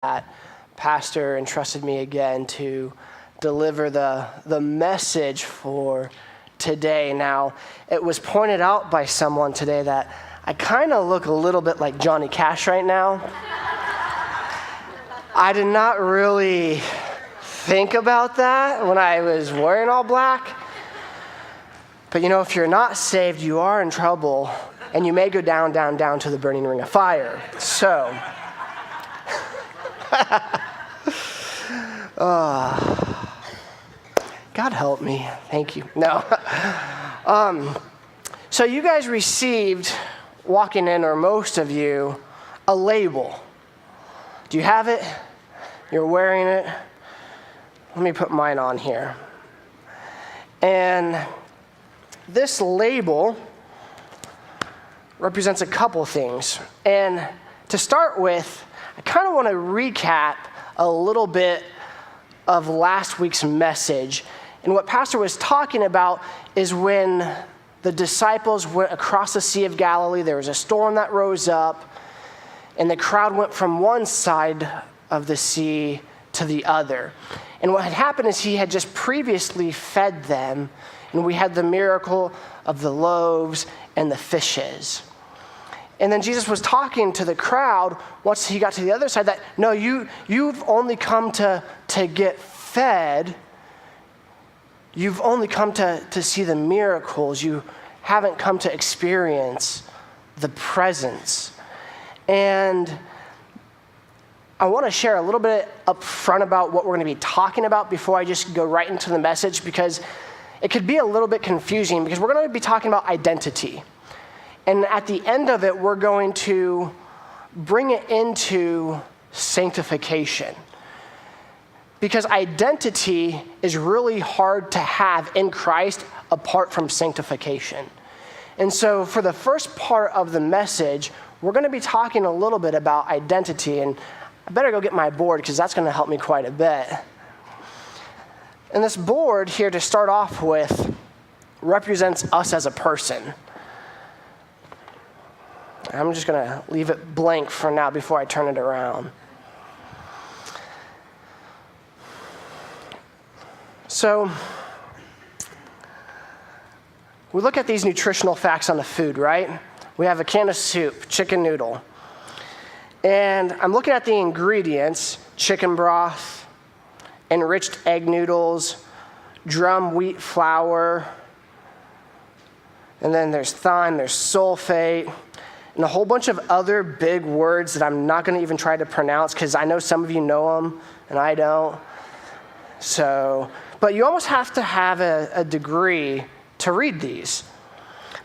that Pastor entrusted me again to deliver the message for today. Now, it was pointed out by someone today that I kind of look a little bit like Johnny Cash right now. I did not really think about that when I was wearing all black. But if you're not saved, you are in trouble, and you may go down to the burning ring of fire. So, God help me. Thank you. No. So you guys received, walking in, or most of you, a label. Do you have it? You're wearing it? Let me put mine on here. And this label represents a couple things. And to start with, I kind of want to recap a little bit of last week's message. And what Pastor was talking about is when the disciples went across the Sea of Galilee, there was a storm that rose up, and the crowd went from one side of the sea to the other. And what had happened is he had just previously fed them, and we had the miracle of the loaves and the fishes. And then Jesus was talking to the crowd once he got to the other side that, no, you've only come to get fed. You've only come to see the miracles. You haven't come to experience the presence. And I want to share a little bit up front about what we're going to be talking about before I just go right into the message, because it could be a little bit confusing, because we're going to be talking about identity. And at the end of it, we're going to bring it into sanctification. Because identity is really hard to have in Christ apart from sanctification. And so for the first part of the message, we're going to be talking a little bit about identity. And I better go get my board, because that's going to help me quite a bit. And this board here, to start off with, represents us as a person. I'm just going to leave it blank for now before I turn it around. So, we look at these nutritional facts on the food, right? We have a can of soup, chicken noodle. And I'm looking at the ingredients: chicken broth, enriched egg noodles, drum wheat flour, and then there's thyme, there's sulfate, and a whole bunch of other big words that I'm not going to even try to pronounce, because I know some of you know them and I don't. So, but you almost have to have a degree to read these.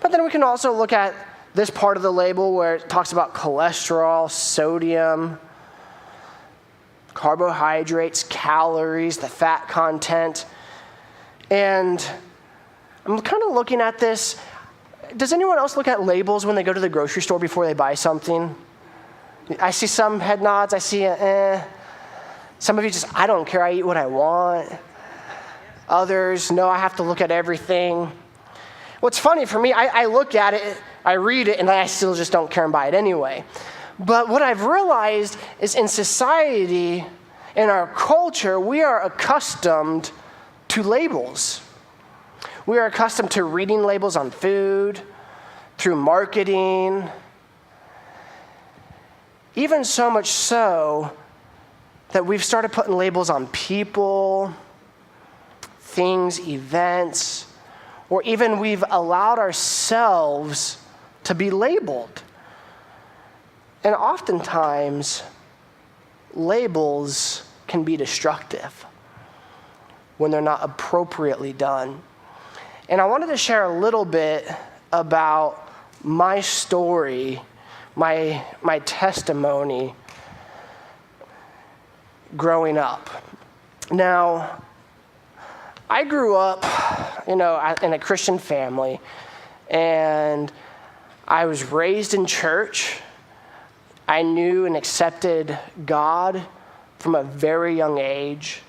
But then we can also look at this part of the label where it talks about cholesterol, sodium, carbohydrates, calories, the fat content. And I'm kind of looking at this. Does anyone else look at labels when they go to the grocery store before they buy something? I see some head nods. I see Some of you just, I don't care. I eat what I want. Others, no, I have to look at everything. What's funny for me, I look at it, I read it, and I still just don't care and buy it anyway. But what I've realized is in society, in our culture, we are accustomed to labels. We are accustomed to reading labels on food, through marketing, even so much so that we've started putting labels on people, things, events, or even we've allowed ourselves to be labeled. And oftentimes, labels can be destructive when they're not appropriately done. And I wanted to share a little bit about my story, my testimony growing up. Now, I grew up, in a Christian family, and I was raised in church. I knew and accepted God from a very young age.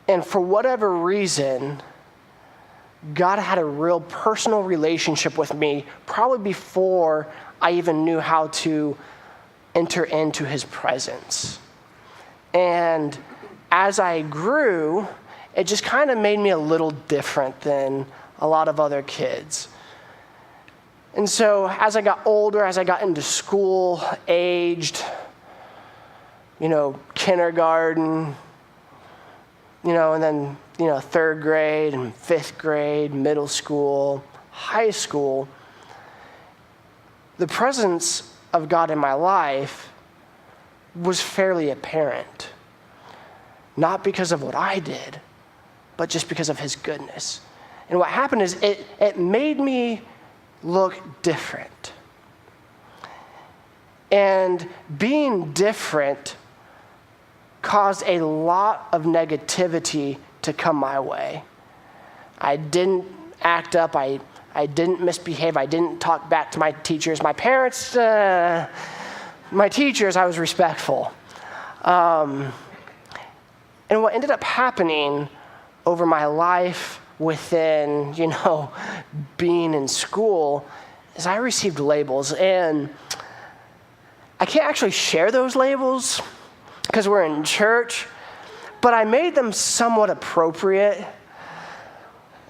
And for whatever reason, God had a real personal relationship with me probably before I even knew how to enter into his presence. And as I grew, it just kind of made me a little different than a lot of other kids. And so as I got older, as I got into school, aged, kindergarten, and then, third grade and fifth grade, middle school, high school, the presence of God in my life was fairly apparent. Not because of what I did, but just because of his goodness. And what happened is it made me look different. And being different caused a lot of negativity to come my way. I didn't act up. I didn't misbehave. I didn't talk back to my teachers. My parents, my teachers, I was respectful. And what ended up happening over my life within, being in school is I received labels. And I can't actually share those labels because we're in church, but I made them somewhat appropriate.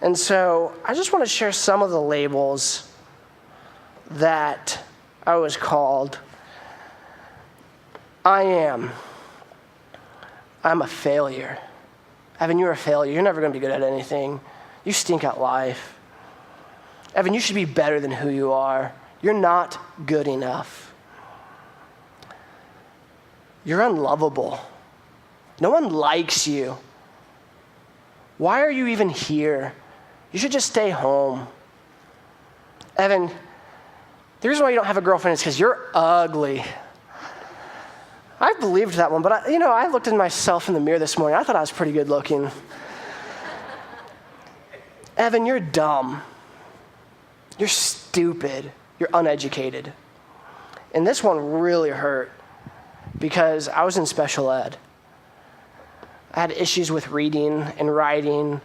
And so I just want to share some of the labels that I was called. I'm a failure. Evan, you're a failure. You're never going to be good at anything. You stink at life. Evan, you should be better than who you are. You're not good enough. You're unlovable. No one likes you. Why are you even here? You should just stay home. Evan, the reason why you don't have a girlfriend is because you're ugly. I believed that one, but I looked at myself in the mirror this morning. I thought I was pretty good looking. Evan, you're dumb. You're stupid. You're uneducated. And this one really hurt because I was in special ed. I had issues with reading and writing.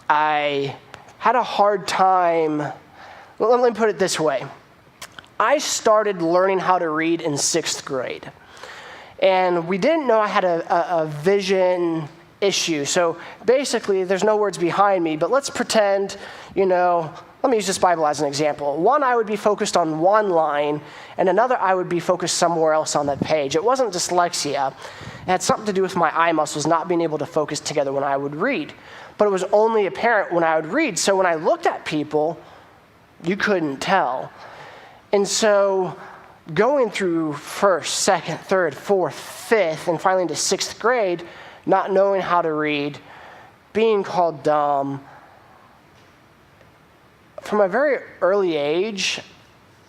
I had a hard time. Let me put it this way. I started learning how to read in 6th grade. And we didn't know I had a vision issue. So basically, there's no words behind me, but let's pretend, let me use this Bible as an example. One, I would be focused on one line, and another, I would be focused somewhere else on that page. It wasn't dyslexia. It had something to do with my eye muscles not being able to focus together when I would read. But it was only apparent when I would read. So when I looked at people, you couldn't tell. And so going through 1st, 2nd, 3rd, 4th, 5th, and finally into 6th grade, not knowing how to read, being called dumb, from a very early age,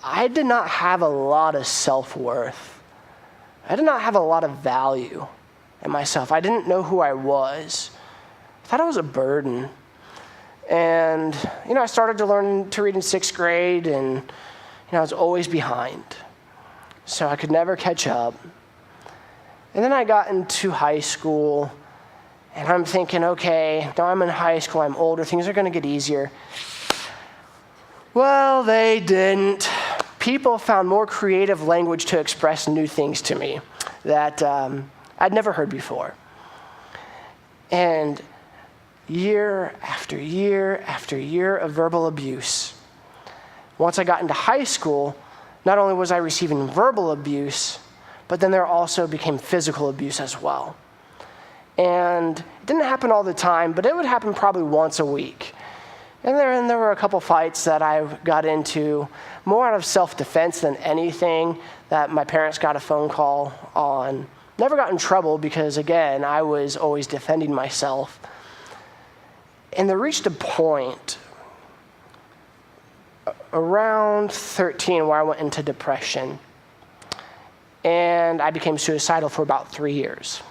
I did not have a lot of self-worth. I did not have a lot of value in myself. I didn't know who I was. I thought I was a burden. And, I started to learn to read in 6th grade, and, I was always behind. So I could never catch up. And then I got into high school, and I'm thinking, okay, now I'm in high school, I'm older, things are going to get easier. Well, they didn't. People found more creative language to express new things to me that I'd never heard before. And year after year after year of verbal abuse. Once I got into high school, not only was I receiving verbal abuse, but then there also became physical abuse as well. And it didn't happen all the time, but it would happen probably once a week. And there were a couple fights that I got into, more out of self-defense than anything, that my parents got a phone call on. Never got in trouble because, again, I was always defending myself. And there reached a point around 13 where I went into depression. And I became suicidal for about 3 years.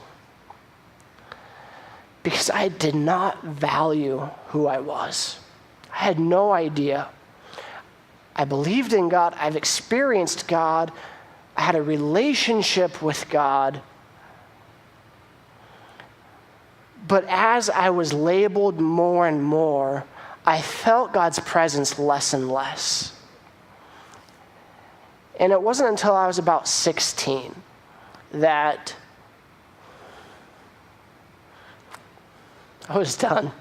Because I did not value who I was. I had no idea. I believed in God. I've experienced God. I had a relationship with God. But as I was labeled more and more, I felt God's presence less and less. And it wasn't until I was about 16 that I was done.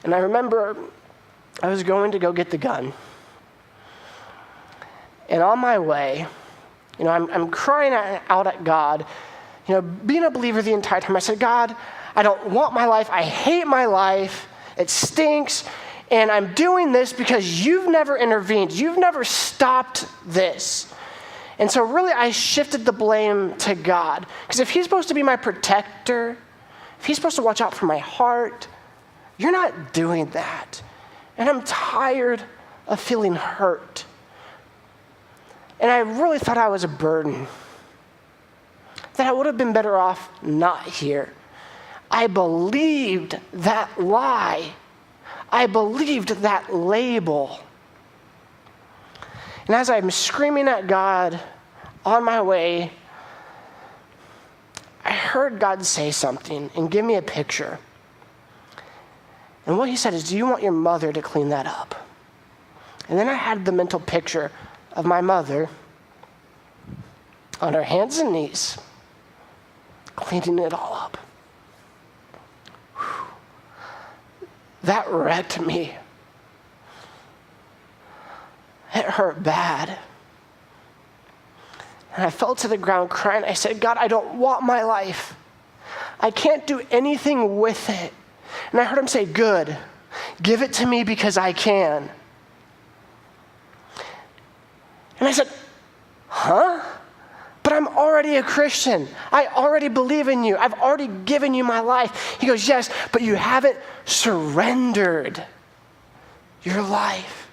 And I remember I was going to go get the gun. And on my way, I'm crying out at God, being a believer the entire time. I said, God, I don't want my life. I hate my life. It stinks. And I'm doing this because you've never intervened. You've never stopped this. And so really I shifted the blame to God. Because if he's supposed to be my protector, if he's supposed to watch out for my heart, you're not doing that. And I'm tired of feeling hurt. And I really thought I was a burden, that I would have been better off not here. I believed that lie. I believed that label. And as I'm screaming at God on my way, I heard God say something and give me a picture. And what he said is, do you want your mother to clean that up? And then I had the mental picture of my mother on her hands and knees, cleaning it all up. Whew. That wrecked me. It hurt bad. And I fell to the ground crying. I said, God, I don't want my life. I can't do anything with it. And I heard him say, good, give it to me because I can. And I said, huh? But I'm already a Christian. I already believe in you. I've already given you my life. He goes, yes, but you haven't surrendered your life.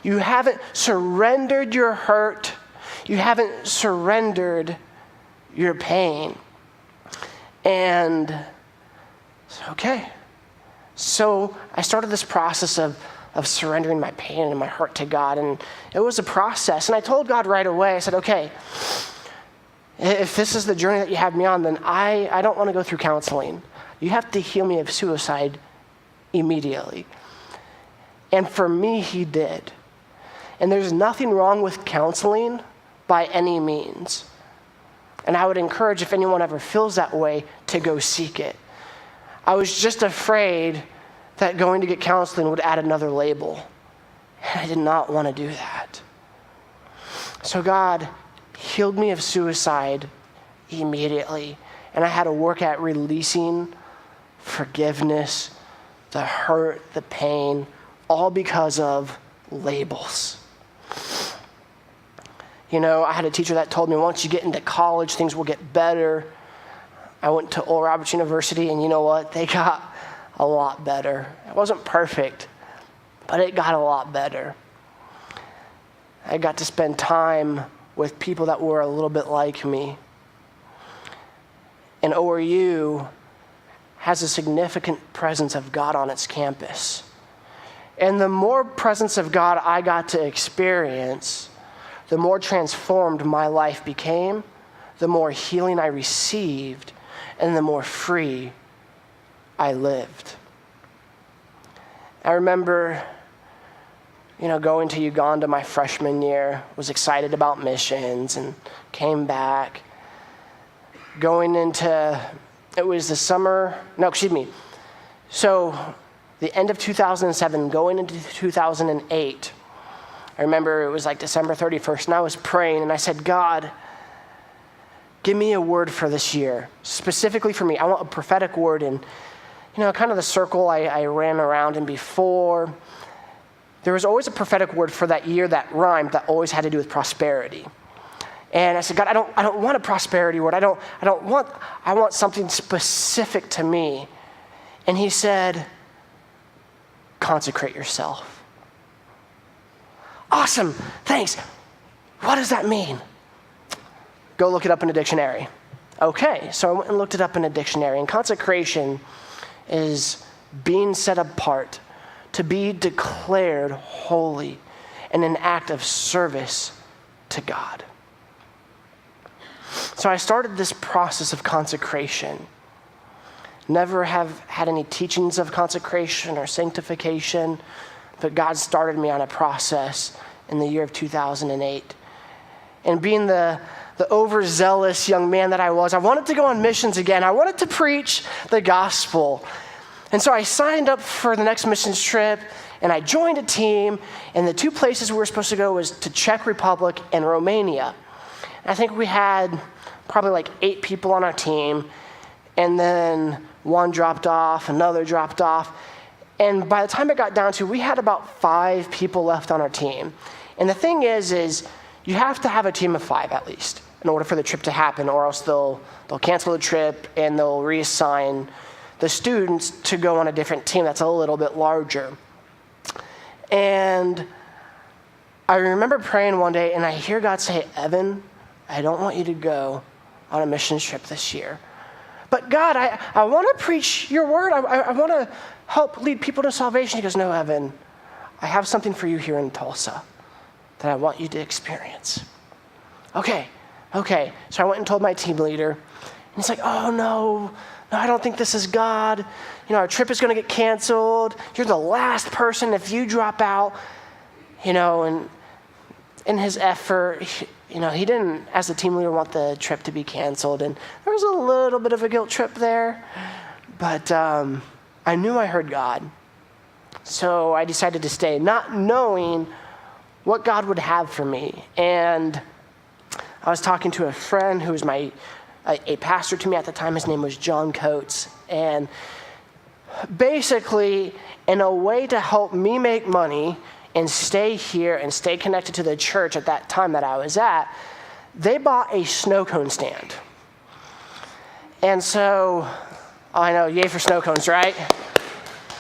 You haven't surrendered your hurt. You haven't surrendered your pain. And okay. So I started this process of surrendering my pain and my hurt to God. And it was a process. And I told God right away, I said, okay, if this is the journey that you have me on, then I don't want to go through counseling. You have to heal me of suicide immediately. And for me, he did. And there's nothing wrong with counseling by any means. And I would encourage, if anyone ever feels that way, to go seek it. I was just afraid that going to get counseling would add another label. And I did not want to do that. So God healed me of suicide immediately. And I had to work at releasing forgiveness, the hurt, the pain, all because of labels. I had a teacher that told me once you get into college, things will get better. I went to Oral Roberts University, and you know what? They got a lot better. It wasn't perfect, but it got a lot better. I got to spend time with people that were a little bit like me. And ORU has a significant presence of God on its campus. And the more presence of God I got to experience, the more transformed my life became, the more healing I received, and the more free I lived. I remember, going to Uganda my freshman year, was excited about missions and came back. It was the summer, so the end of 2007, going into 2008, I remember it was like December 31st, and I was praying, and I said, God, give me a word for this year, specifically for me. I want a prophetic word. And, kind of the circle I ran around in before, there was always a prophetic word for that year that rhymed, that always had to do with prosperity. And I said, God, I don't want a prosperity word. I want something specific to me. And he said, consecrate yourself. Awesome, thanks. What does that mean? Go look it up in a dictionary. Okay, so I went and looked it up in a dictionary. And consecration is being set apart, to be declared holy, in an act of service to God. So I started this process of consecration. Never have had any teachings of consecration or sanctification, but God started me on a process, in the year of 2008. And being the overzealous young man that I was, I wanted to go on missions again. I wanted to preach the gospel. And so I signed up for the next missions trip, and I joined a team, and the two places we were supposed to go was to Czech Republic and Romania. I think we had probably like 8 people on our team, and then one dropped off, another dropped off. And by the time it got down to, we had about 5 people left on our team. And the thing is you have to have a team of 5 at least in order for the trip to happen, or else they'll cancel the trip and they'll reassign the students to go on a different team that's a little bit larger. And I remember praying one day, and I hear God say, Evan, I don't want you to go on a missions trip this year. But God, I want to preach your word. I want to help lead people to salvation. He goes, no, Evan, I have something for you here in Tulsa that I want you to experience. Okay. So I went and told my team leader, and he's like, oh, no, I don't think this is God. Our trip is going to get canceled. You're the last person if you drop out. And in his effort, he didn't, as the team leader, want the trip to be canceled. And there was a little bit of a guilt trip there. But I knew I heard God. So I decided to stay, not knowing what God would have for me. And I was talking to a friend who was a pastor to me at the time. His name was John Coates. And basically, in a way to help me make money and stay here and stay connected to the church at that time that I was at, they bought a snow cone stand. And so, I know, yay for snow cones, right?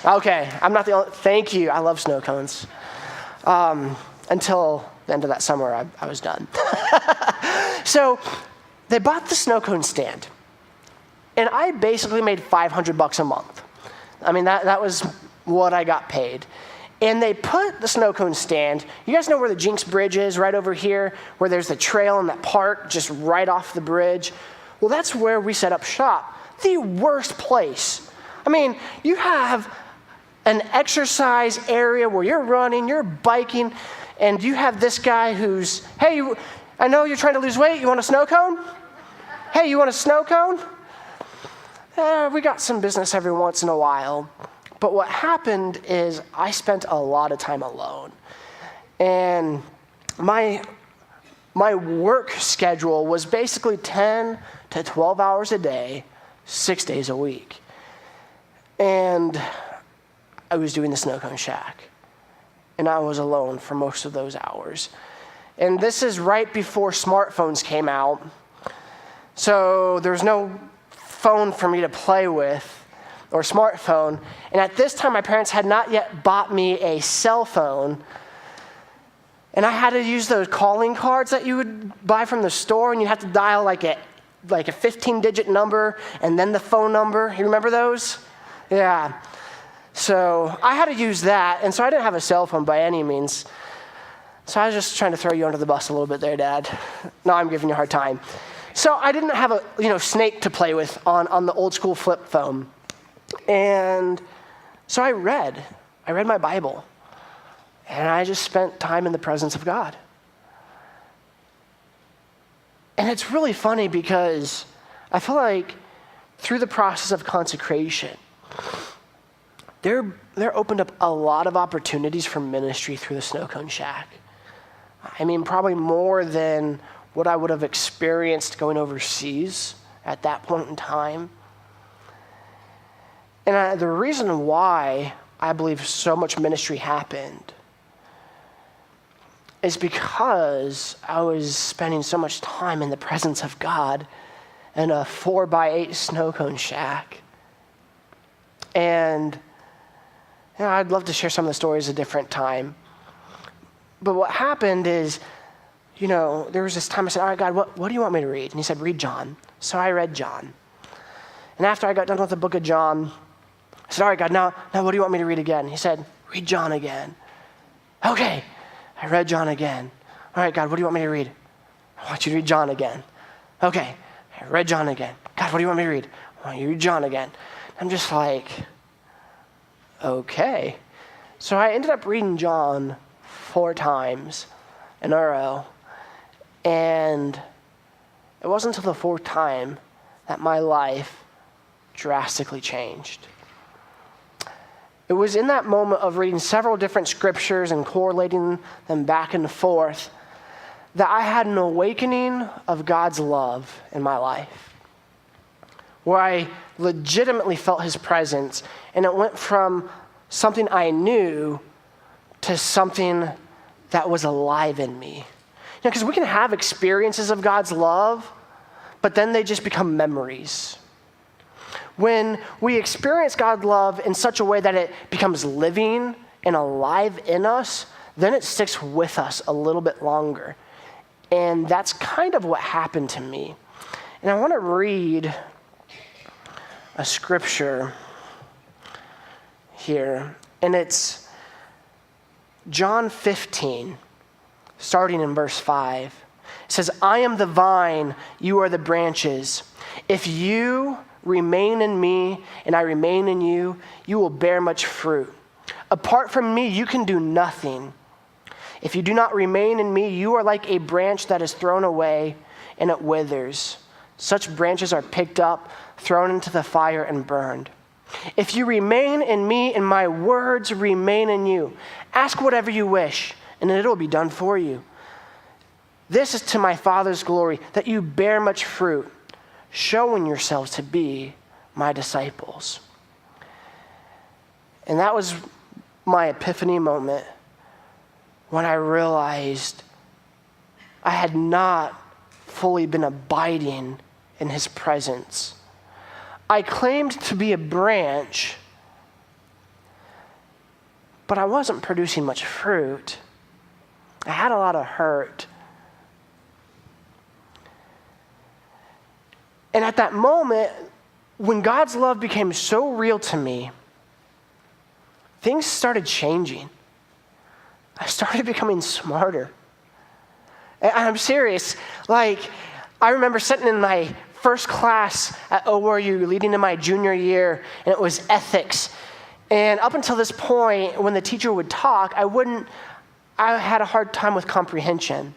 Okay, I'm not the only, thank you, I love snow cones. Until the end of that summer, I was done. So, they bought the snow cone stand. And I basically made $500 a month. I mean, that was what I got paid. And they put the snow cone stand, you guys know where the Jinx Bridge is, right over here, where there's the trail and that park just right off the bridge? Well, that's where we set up shop. The worst place. I mean, you have an exercise area where you're running, you're biking, and you have this guy who's, hey, I know you're trying to lose weight, you want a snow cone? Hey, you want a snow cone? We got some business every once in a while. But what happened is I spent a lot of time alone. And my work schedule was basically 10 to 12 hours a day, 6 days a week. And I was doing the Snow Cone Shack. And I was alone for most of those hours. And this is right before smartphones came out. So there was no phone for me to play with, or smartphone. And at this time, my parents had not yet bought me a cell phone. And I had to use those calling cards that you would buy from the store, and you have to dial like a 15-digit number and then the phone number. You remember those? Yeah. So I had to use that, and so I didn't have a cell phone by any means. So I was just trying to throw you under the bus a little bit there, Dad. No, I'm giving you a hard time. So I didn't have a snake to play with on the old school flip phone. And so I read my Bible, and I just spent time in the presence of God. And it's really funny because I feel like through the process of consecration, there opened up a lot of opportunities for ministry through the Snow Cone Shack. I mean, probably more than what I would have experienced going overseas at that point in time. And the reason why I believe so much ministry happened is because I was spending so much time in the presence of God in a 4x8 snow cone shack. And I'd love to share some of the stories a different time. But what happened is, there was this time I said, all right, God, what do you want me to read? And he said, read John. So I read John. And after I got done with the book of John, I said, all right, God, now what do you want me to read again? He said, read John again. Okay. I read John again. All right, God, what do you want me to read? I want you to read John again. Okay. I read John again. God, what do you want me to read? I want you to read John again. I'm just like, okay. So I ended up reading John 4 times. in a row. And it wasn't until the fourth time that my life drastically changed. It was in that moment of reading several different scriptures and correlating them back and forth that I had an awakening of God's love in my life, where I legitimately felt his presence, and it went from something I knew to something that was alive in me. Because we can have experiences of God's love, but then they just become memories. When we experience God's love in such a way that it becomes living and alive in us, then it sticks with us a little bit longer. And that's kind of what happened to me. And I want to read a scripture here, and it's John 15, starting in verse 5. It says, I am the vine, you are the branches. If you remain in me and I remain in you, you will bear much fruit. Apart from me, you can do nothing. If you do not remain in me, you are like a branch that is thrown away and it withers. Such branches are picked up, thrown into the fire and burned. If you remain in me and my words remain in you, ask whatever you wish and it will be done for you. This is to my Father's glory, that you bear much fruit, showing yourselves to be my disciples. And that was my epiphany moment when I realized I had not fully been abiding in his presence. I claimed to be a branch, but I wasn't producing much fruit. I had a lot of hurt. And at that moment, when God's love became so real to me, things started changing. I started becoming smarter. And I'm serious. Like, I remember sitting in my first class at ORU leading to my junior year, and it was ethics. And up until this point, when the teacher would talk, I had a hard time with comprehension.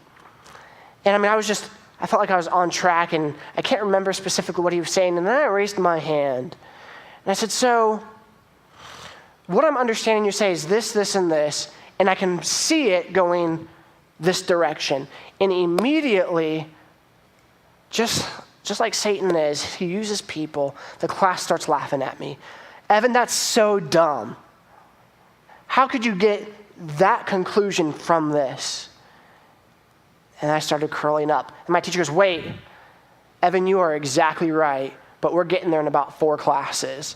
And I felt like I was on track, and I can't remember specifically what he was saying. And then I raised my hand. And I said, so what I'm understanding you say is this, this, and this. And I can see it going this direction. And immediately, just like Satan is, he uses people, the class starts laughing at me. Evan, that's so dumb. How could you get that conclusion from this? And I started curling up. And my teacher goes, wait, Evan, you are exactly right, but we're getting there in about 4 classes.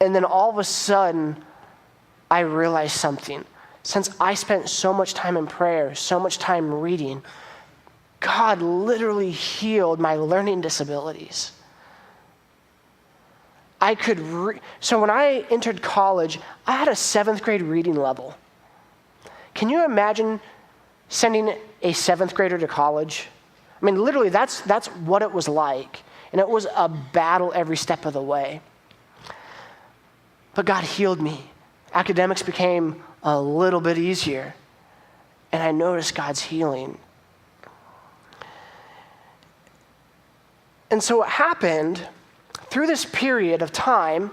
And then all of a sudden, I realized something. Since I spent so much time in prayer, so much time reading, God literally healed my learning disabilities. So when I entered college, I had a 7th grade reading level. Can you imagine sending a 7th grader to college? I mean, literally, that's what it was like. And it was a battle every step of the way. But God healed me. Academics became a little bit easier. And I noticed God's healing. And so what happened, through this period of time,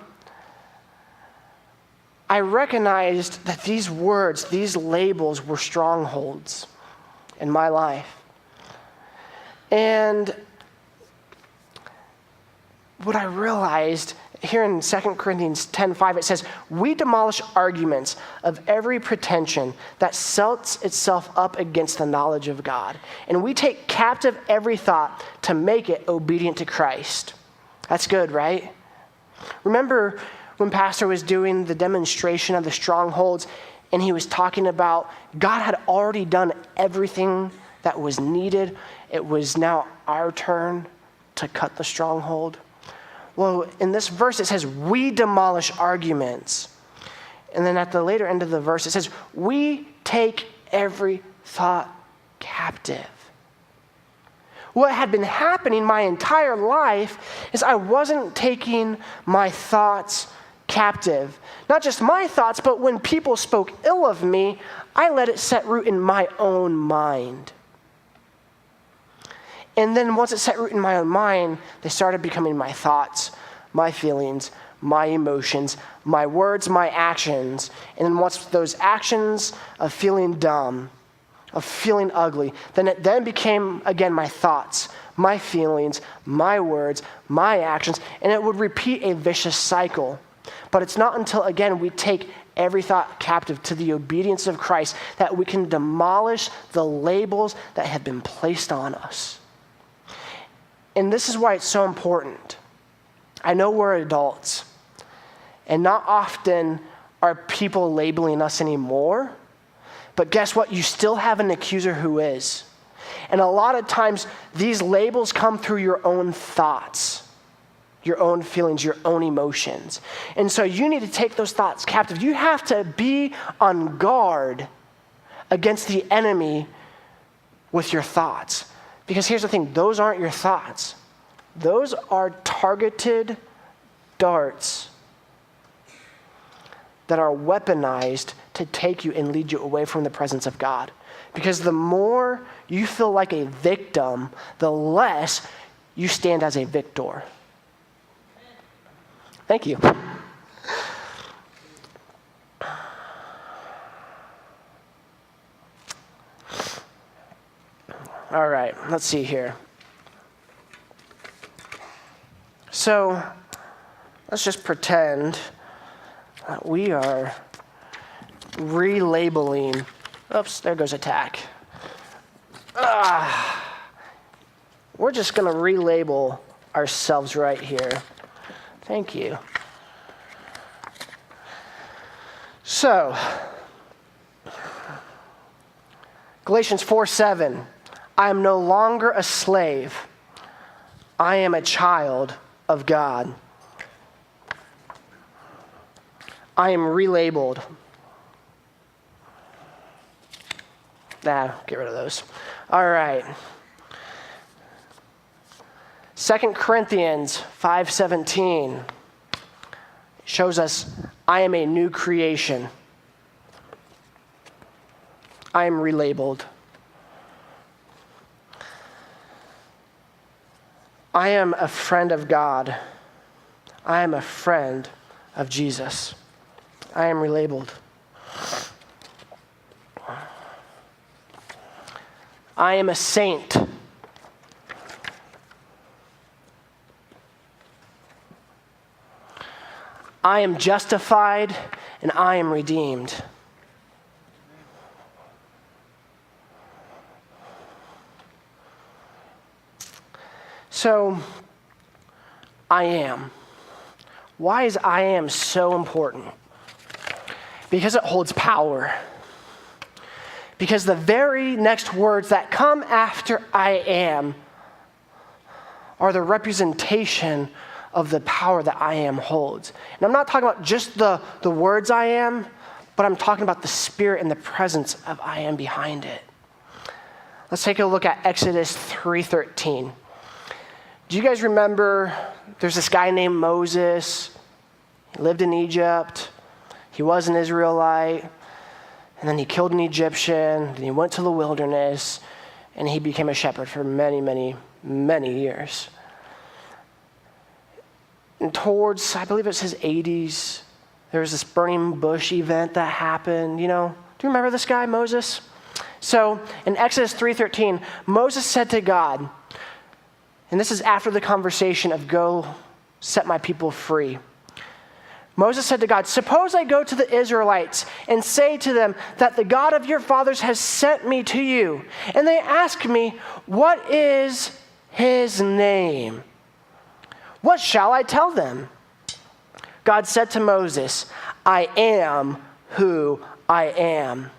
I recognized that these words, these labels were strongholds in my life. And what I realized here in 2 Corinthians 10:5, it says, we demolish arguments of every pretension that sets itself up against the knowledge of God. And we take captive every thought to make it obedient to Christ. That's good, right? Remember when Pastor was doing the demonstration of the strongholds, and he was talking about God had already done everything that was needed. It was now our turn to cut the stronghold. Well, in this verse, it says, we demolish arguments. And then at the later end of the verse, it says, we take every thought captive. What had been happening my entire life is I wasn't taking my thoughts captive. Not just my thoughts, but when people spoke ill of me, I let it set root in my own mind. And then once it set root in my own mind, they started becoming my thoughts, my feelings, my emotions, my words, my actions. And then once those actions of feeling dumb, of feeling ugly, then it then became, again, my thoughts, my feelings, my words, my actions, and it would repeat a vicious cycle. But it's not until, again, we take every thought captive to the obedience of Christ that we can demolish the labels that have been placed on us. And this is why it's so important. I know we're adults, and not often are people labeling us anymore. But guess what? You still have an accuser who is. And a lot of times, these labels come through your own thoughts, your own feelings, your own emotions. And so you need to take those thoughts captive. You have to be on guard against the enemy with your thoughts. Because here's the thing, those aren't your thoughts. Those are targeted darts that are weaponized to take you and lead you away from the presence of God. Because the more you feel like a victim, the less you stand as a victor. Thank you. All right, let's see here. So let's just pretend that we are relabeling. Oops, there goes attack. We're just going to relabel ourselves right here. Thank you. So, Galatians 4:7. I am no longer a slave. I am a child of God. I am relabeled. Get rid of those. All right. 2 Corinthians 5:17 shows us, I am a new creation. I am relabeled. I am a friend of God. I am a friend of Jesus. I am relabeled. I am a saint. I am justified and I am redeemed. So, I am. Why is I am so important? Because it holds power. Because the very next words that come after I am are the representation of the power that I am holds. And I'm not talking about just the words I am, but I'm talking about the spirit and the presence of I am behind it. Let's take a look at Exodus 3:13. Do you guys remember there's this guy named Moses? He lived in Egypt. He was an Israelite. And then he killed an Egyptian. Then he went to the wilderness. And he became a shepherd for many, many, many years. And towards, I believe it was his 80s, there was this burning bush event that happened. Do you remember this guy, Moses? So in Exodus 3:13, Moses said to God, and this is after the conversation of go set my people free. Moses said to God, suppose I go to the Israelites and say to them that the God of your fathers has sent me to you. And they ask me, what is his name? What shall I tell them? God said to Moses, I am who I am.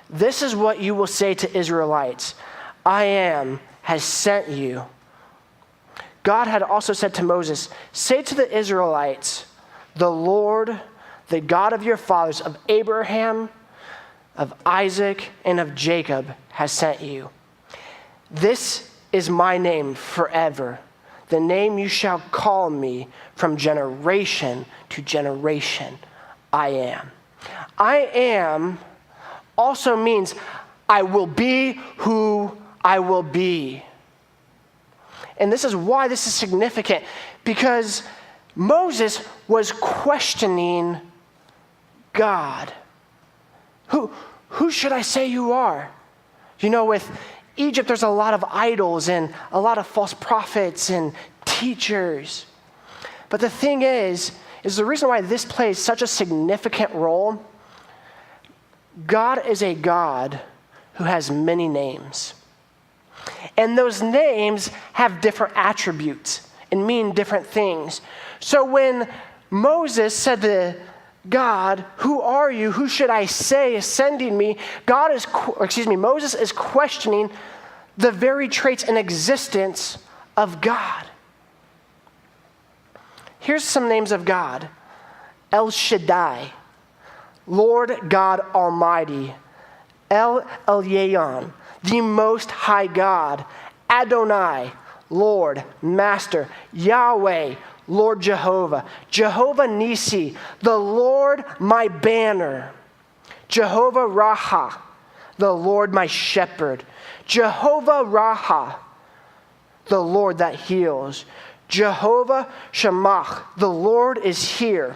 This is what you will say to Israelites. I am has sent you. God had also said to Moses, say to the Israelites, the Lord, the God of your fathers, of Abraham, of Isaac, and of Jacob, has sent you. This is my name forever, the name you shall call me from generation to generation. I am. I am also means I will be who I will be. And this is why this is significant, because Moses was questioning God. Who should I say you are? You know, with Egypt, there's a lot of idols and a lot of false prophets and teachers. But the thing is the reason why this plays such a significant role, God is a God who has many names. And those names have different attributes and mean different things. So when Moses said to God, who are you? Who should I say is sending me? Moses is questioning the very traits and existence of God. Here's some names of God. El Shaddai, Lord God Almighty. El Elyon, the Most High God. Adonai, Lord, Master. Yahweh, Lord Jehovah. Jehovah Nisi, the Lord my banner. Jehovah Raha, the Lord my shepherd. Jehovah Raha, the Lord that heals. Jehovah Shammah, the Lord is here.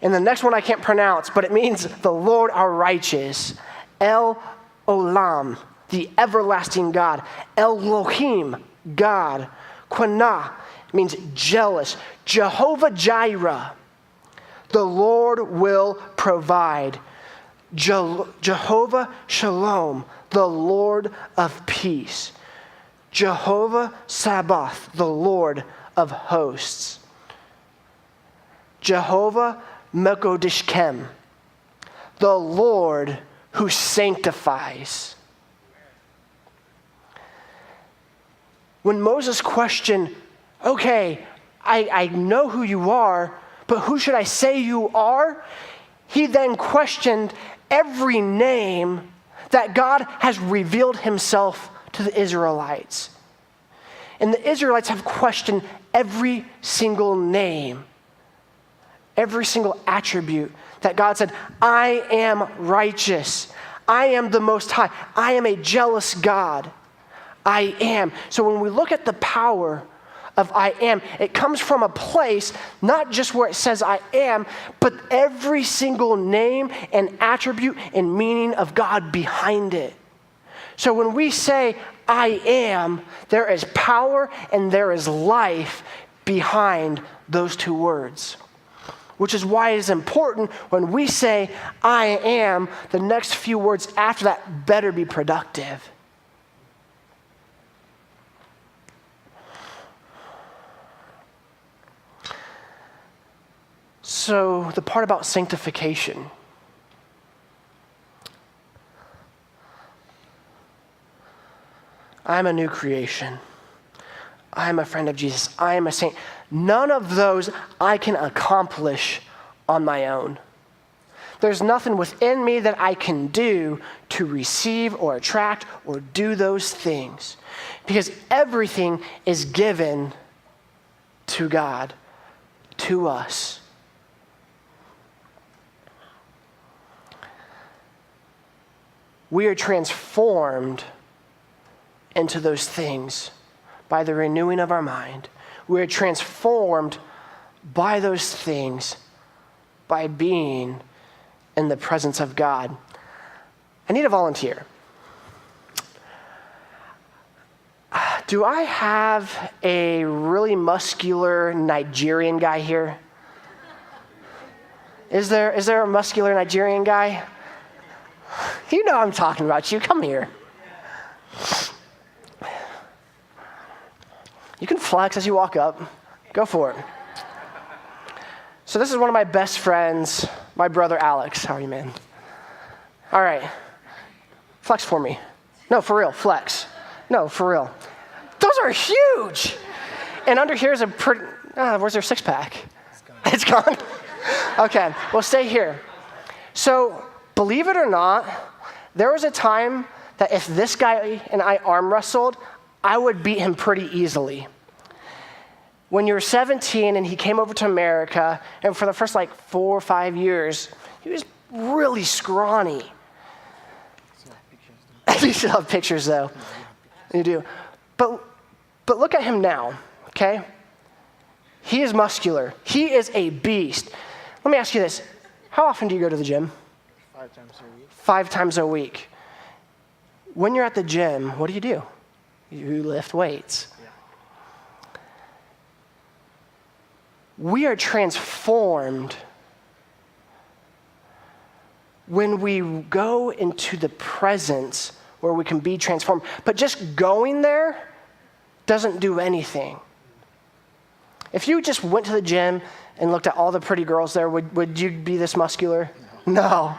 And the next one I can't pronounce, but it means the Lord our righteous. El Olam, the everlasting God. Elohim, God. Quanah means jealous. Jehovah Jireh, the Lord will provide. Jehovah Shalom, the Lord of peace. Jehovah Sabaoth, the Lord of hosts. Jehovah Mekodishkem, the Lord who sanctifies. When Moses questioned, okay, I know who you are, but who should I say you are? He then questioned every name that God has revealed himself to the Israelites. And the Israelites have questioned every single name, every single attribute that God said, I am righteous. I am the Most High. I am a jealous God. I am. So when we look at the power of I am, it comes from a place, not just where it says I am, but every single name and attribute and meaning of God behind it. So when we say I am, there is power and there is life behind those two words. Which is why it is important when we say I am, the next few words after that better be productive. So the part about sanctification. I'm a new creation. I'm a friend of Jesus. I am a saint. None of those I can accomplish on my own. There's nothing within me that I can do to receive or attract or do those things. Because everything is given to God, to us. We are transformed into those things by the renewing of our mind. We're transformed by those things by being in the presence of God. I need a volunteer. Do I have a really muscular Nigerian guy here? Is there a muscular Nigerian guy? You know I'm talking about you. Come here. You can flex as you walk up. Go for it. So this is one of my best friends, my brother Alex. How are you, man? All right. Flex for me. No, for real, flex. No, for real. Those are huge. And under here is a pretty, where's their six-pack? It's gone. Okay, well, stay here. So believe it or not, there was a time that if this guy and I arm wrestled, I would beat him pretty easily. when you were 17 and he came over to America, and for the first 4 or 5 years, he was really scrawny. You still have pictures though. You do. But look at him now, okay? He is muscular. He is a beast. Let me ask you this. How often do you go to the gym? 5 times a week. 5 times a week. When you're at the gym, what do? You lift weights. Yeah. We are transformed when we go into the presence where we can be transformed. But just going there doesn't do anything. If you just went to the gym and looked at all the pretty girls there, would you be this muscular? No.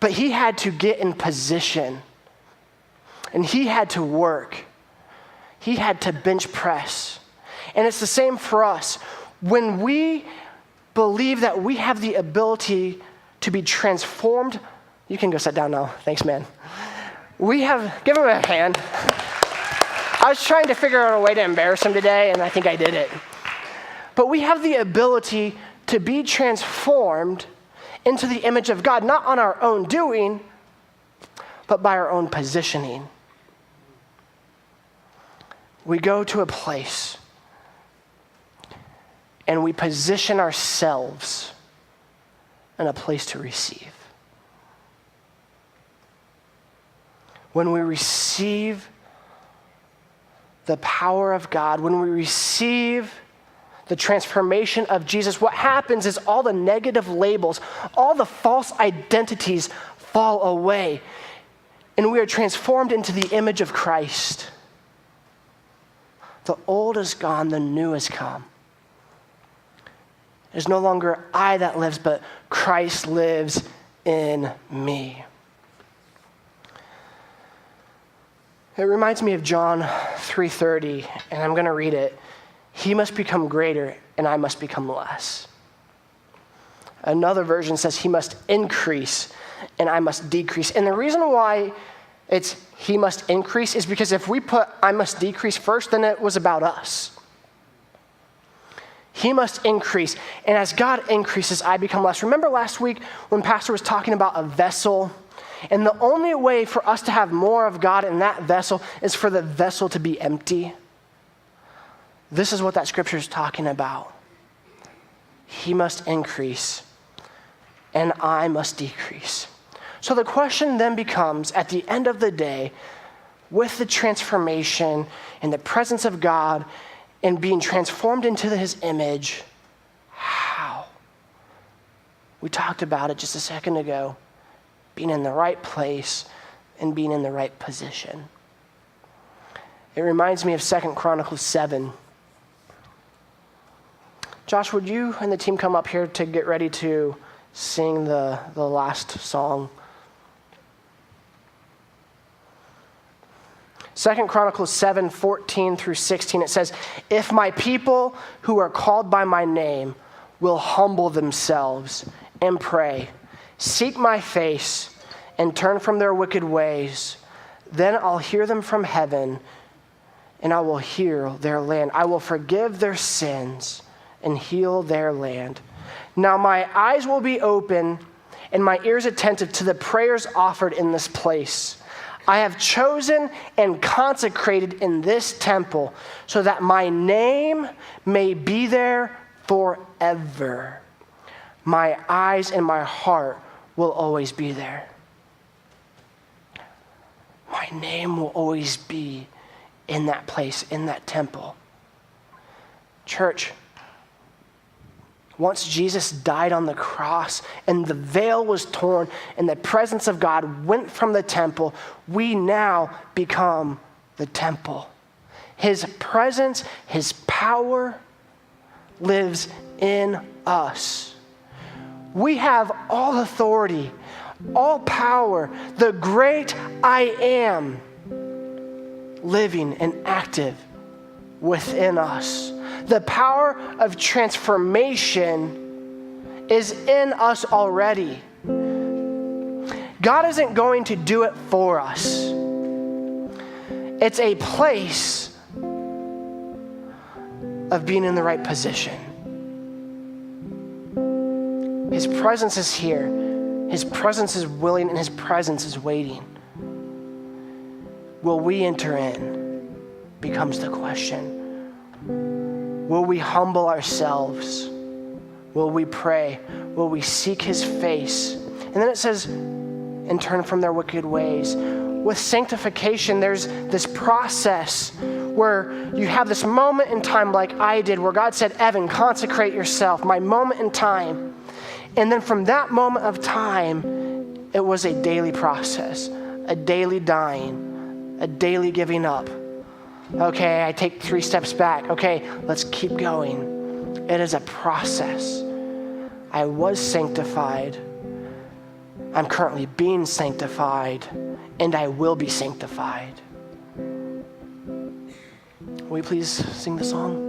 But he had to get in position. And he had to work. He had to bench press. And it's the same for us. When we believe that we have the ability to be transformed, you can go sit down now. Thanks, man. Give him a hand. I was trying to figure out a way to embarrass him today, and I think I did it. But we have the ability to be transformed into the image of God, not on our own doing, but by our own positioning. We go to a place and we position ourselves in a place to receive. When we receive the power of God, when we receive the transformation of Jesus, what happens is all the negative labels, all the false identities fall away, and we are transformed into the image of Christ. The old is gone, the new has come. It's no longer I that lives, but Christ lives in me. It reminds me of John 3:30, and I'm going to read it. He must become greater, and I must become less. Another version says he must increase, and I must decrease. And the reason why it's he must increase is because if we put I must decrease first, then it was about us. He must increase, and as God increases, I become less. Remember last week when Pastor was talking about a vessel? And the only way for us to have more of God in that vessel is for the vessel to be empty. This is what that scripture is talking about. He must increase, and I must decrease. So the question then becomes, at the end of the day, with the transformation and the presence of God and being transformed into his image, how? We talked about it just a second ago. Being in the right place and being in the right position. It reminds me of 2 Chronicles 7. Josh, would you and the team come up here to get ready to sing the last song? 2 Chronicles 7, 14 through 16, it says, "If my people who are called by my name will humble themselves and pray, seek my face, and turn from their wicked ways, then I'll hear them from heaven, and I will heal their land. I will forgive their sins and heal their land. Now my eyes will be open and my ears attentive to the prayers offered in this place. I have chosen and consecrated in this temple so that my name may be there forever. My eyes and my heart will always be there." My name will always be in that place, in that temple. Church, once Jesus died on the cross and the veil was torn and the presence of God went from the temple, we now become the temple. His presence, his power lives in us. We have all authority, all power, the great I am living and active within us. The power of transformation is in us already. God isn't going to do it for us. It's a place of being in the right position. His presence is here. His presence is willing and his presence is waiting. Will we enter in? Becomes the question. Will we humble ourselves? Will we pray? Will we seek his face? And then it says, and turn from their wicked ways. With sanctification, there's this process where you have this moment in time like I did, where God said, Evan, consecrate yourself, my moment in time. And then from that moment of time, it was a daily process, a daily dying, a daily giving up. Okay, I take 3 steps back. Okay, let's keep going. It is a process. I was sanctified. I'm currently being sanctified, and I will be sanctified. Will you please sing the song?